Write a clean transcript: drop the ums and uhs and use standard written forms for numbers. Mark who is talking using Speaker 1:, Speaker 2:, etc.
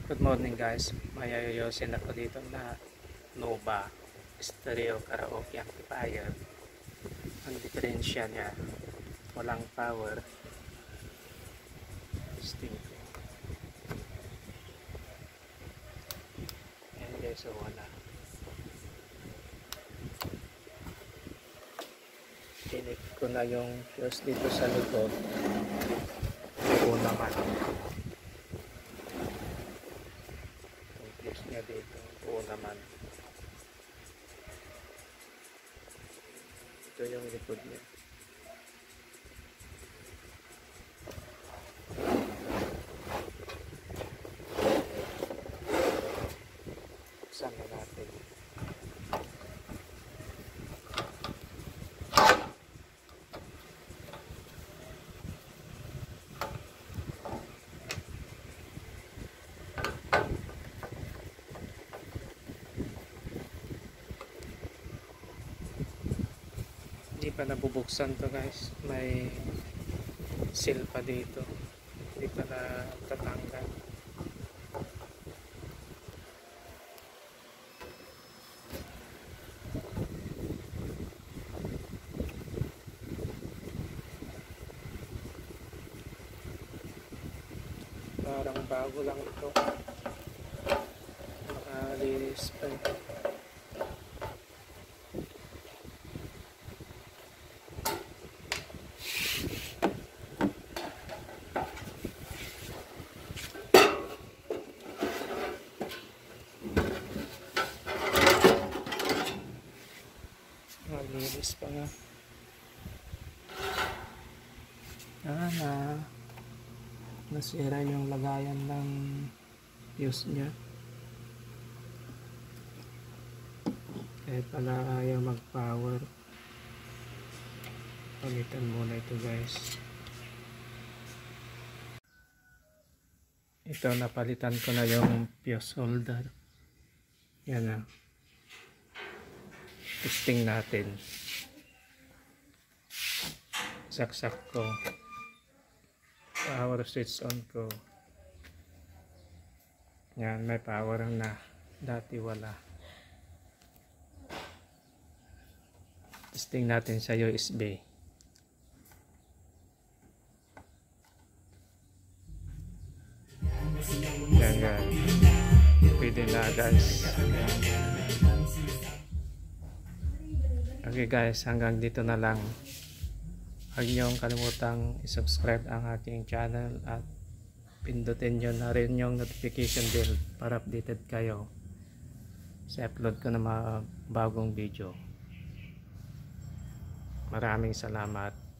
Speaker 1: Good morning guys, may ayusin ako dito na Nova Stereo Karaoke Amplifier. Ang diferensya niya, walang power. Sting. Ayan guys, so wala. Kinik ko na yung fuse dito sa likod. Oo naman. Niya dito, oo naman. Ito yung likod niya. Buksan na natin. Hindi pa nabubuksan to guys, may seal pa dito, hindi pa natatanggal. Parang bago lang ito, nakalinis pa ito. Malinis pa nga. Nasira yung lagayan ng fuse nya. Kahit pala ayaw mag power. Palitan muna ito guys. Ito, napalitan ko na yung fuse holder. Yan na. Testing natin. Saksak ko. Power switch on ko. Yan, may power na. Dati wala. Testing natin sa USB. Yan guys. Pwede na guys. Okay guys, hanggang dito na lang. Huwag niyong kalimutang i-subscribe ang aking channel at pindutin nyo na rin yung notification bell para updated kayo sa upload ko ng mga bagong video. Maraming salamat.